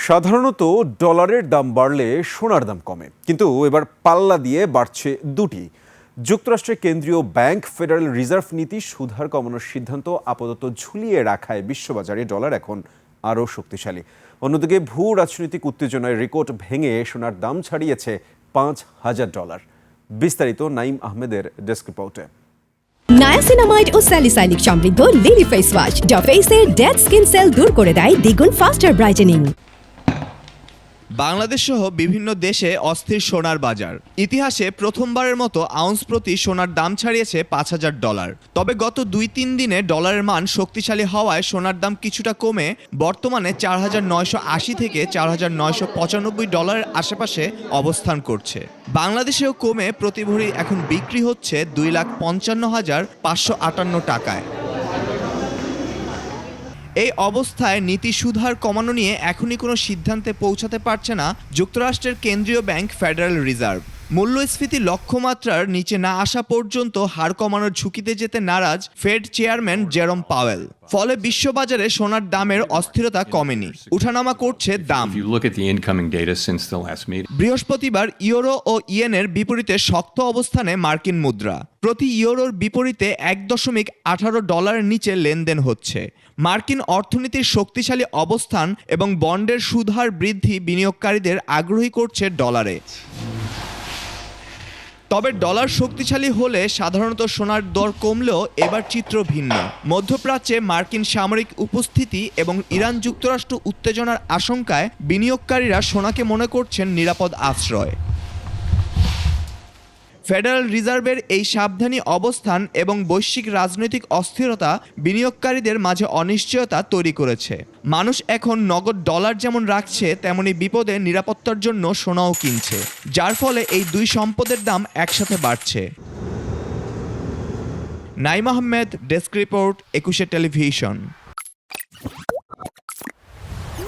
সাধারণত ডলারের দাম বাড়লে সোনার দাম কমে, কিন্তু এবার পাল্লা দিয়ে বাড়ছে দুটি। যুক্তরাষ্ট্রের কেন্দ্রীয় ব্যাংক ফেডারেল রিজার্ভ নীতি সুদহার কমানোর সিদ্ধান্ত আপাতত ঝুলিয়ে রাখায় বিশ্ববাজারে ডলার এখন আরও শক্তিশালী। অন্যদিকে ভূ রাজনৈতিক উত্তেজনায় রেকর্ড ভেঙে সোনার দাম ছাড়িয়েছে $5,000। বিস্তারিত নাইম আহমেদের ডেস্ক রিপোর্টে। নায়াসিনামাইড ও স্যালিসাইলিক সমৃদ্ধ লিলি ফেস ওয়াশ যা ফেসের ডেড স্কিন সেল দূর করে দেয় দ্বিগুণ ফাস্টার ব্রাইটেনিং। বাংলাদেশ সহ বিভিন্ন দেশে অস্থির সোনার বাজার। ইতিহাসে প্রথমবারের মতো আউন্স প্রতি সোনার দাম ছাড়িয়েছে $5,000। তবে গত 2-3 দিনে ডলারের মান শক্তিশালী হওয়ায় সোনার দাম কিছুটা কমে বর্তমানে $4,980 থেকে $4,995 আশেপাশে অবস্থান করছে। বাংলাদেশেও কমে প্রতি ভরি এখন বিক্রি হচ্ছে $2,55,558 টাকায়। এই অবস্থায় নীতি সুদহার কমানো নিয়ে এখনই কোনো সিদ্ধান্তে পৌঁছাতে পারছে না যুক্তরাষ্ট্রের কেন্দ্রীয় ব্যাংক ফেডারেল রিজার্ভ। মূল্যস্ফীতি লক্ষ্যমাত্রার নিচে না আসা পর্যন্ত হার কমানোর ঝুঁকিতে যেতে নারাজ ফেড চেয়ারম্যান জেরম পাওয়েল। ফলে বিশ্ববাজারে সোনার দামের অস্থিরতা কমেনি, উঠানামা করছে দাম। বৃহস্পতিবার ইউরো ও ইয়েনের বিপরীতে শক্ত অবস্থানে মার্কিন মুদ্রা। প্রতি ইউরোর বিপরীতে $1.18 নিচে লেনদেন হচ্ছে। মার্কিন অর্থনীতির শক্তিশালী অবস্থান এবং বন্ডের সুদহার বৃদ্ধি বিনিয়োগকারীদের আগ্রহী করছে ডলারে। তবে ডলার শক্তিশালী হলে সাধারণত সোনার দর কমলেও এবার চিত্র ভিন্ন। মধ্যপ্রাচ্যে মার্কিন সামরিক উপস্থিতি এবং ইরান যুক্তরাষ্ট্র উত্তেজনার আশঙ্কায় বিনিয়োগকারীরা সোনাকে মনে করছেন নিরাপদ আশ্রয়। ফেডারেল রিজার্ভের এই সাবধানী অবস্থান এবং বৈশ্বিক রাজনৈতিক অস্থিরতা বিনিয়োগকারীদের মাঝে অনিশ্চয়তা তৈরি করেছে। মানুষ এখন নগদ ডলার যেমন রাখছে, তেমনি বিপদে নিরাপত্তার জন্য সোনাও কিনছে, যার ফলে এই দুই সম্পদের দাম একসাথে বাড়ছে। Naim Ahmed, desk report, 21 television.